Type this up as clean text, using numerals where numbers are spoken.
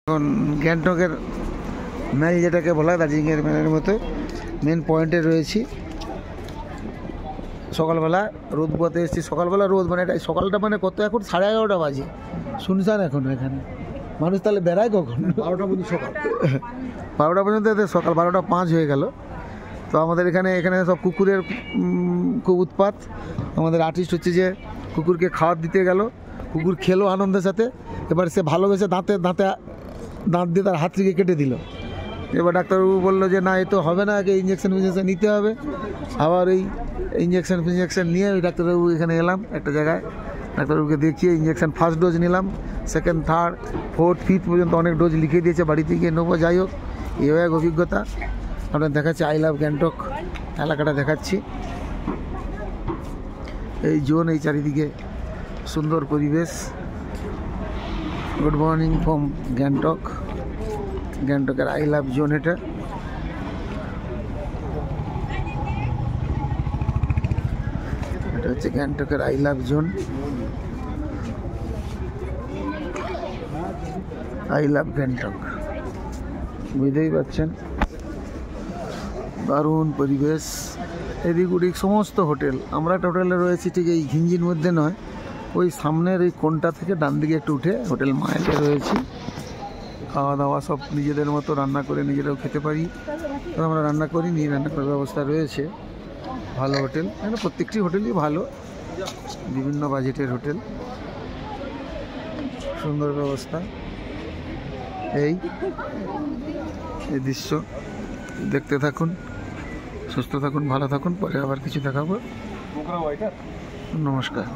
এখন গ্যাংটকের মেল যেটাকে বলা হয় দার্জিলিংয়ের মেলের মতো মেন পয়েন্টে রয়েছি। সকালবেলা রোদ পোয়াতে এসেছি, সকালবেলা রোদ মানে এটা সকালটা মানে কত এখন 11:30 বাজে, শুনছেন এখন এখানে মানুষ তাহলে বেড়ায় কখন? 12টা পর্যন্ত সকাল 12টা পর্যন্ত, সকাল 12:05 হয়ে গেল। তো আমাদের এখানে সব কুকুরের খুব উৎপাত। আমাদের আর্টিস্ট হচ্ছে যে কুকুরকে খাবার দিতে গেল, কুকুর খেলো আনন্দের সাথে, এবার সে ভালোবেসে দাঁত দিয়ে তার হাত থেকে কেটে দিল। এবার ডাক্তারবাবু বললো যে না, এ তো হবে না, আগে ইঞ্জেকশন নিতে হবে। আবার এই ইঞ্জেকশন নিয়ে ওই ডাক্তারবাবু এখানে এলাম একটা জায়গায়, ডাক্তারবাবুকে দেখিয়ে ইঞ্জেকশন ফার্স্ট ডোজ নিলাম, সেকেন্ড, থার্ড, ফোর্থ, ফিফথ পর্যন্ত অনেক ডোজ লিখে দিয়েছে, বাড়িতে গিয়ে নেবো। যাই হোক, এও এক অভিজ্ঞতা। আপনার দেখাচ্ছি আই লাভ গ্যাংটক এলাকাটা দেখাচ্ছি। এই জোন, এই চারিদিকে সুন্দর পরিবেশ। গুড মর্নিং ফ্রম গ্যাংটকের আই লাভ জোন। এটা হচ্ছে গ্যাংটকের I love zone. I love Gangtok, বুঝতেই পারছেন, দারুণ পরিবেশ। এদিক ওদিক সমস্ত হোটেল। আমরা একটা হোটেলে রয়েছি ঠিক এই ঘিঞ্জির মধ্যে নয়, ওই সামনের এই কোণটা থেকে ডান দিকে একটু উঠে হোটেল মায়াতে রয়েছি। খাওয়া দাওয়া সব নিজেদের মতো রান্না করে নিজেরাও খেতে পারি। তো আমরা রান্না করি, নিয়ে রান্না করার ব্যবস্থা রয়েছে। ভালো হোটেল, এখানে প্রত্যেকটি হোটেলই ভালো, বিভিন্ন বাজেটের হোটেল, সুন্দর ব্যবস্থা। এই দৃশ্য দেখতে থাকুন, সুস্থ থাকুন, ভালো থাকুন, পরে আবার কিছু দেখাবো। নমস্কার।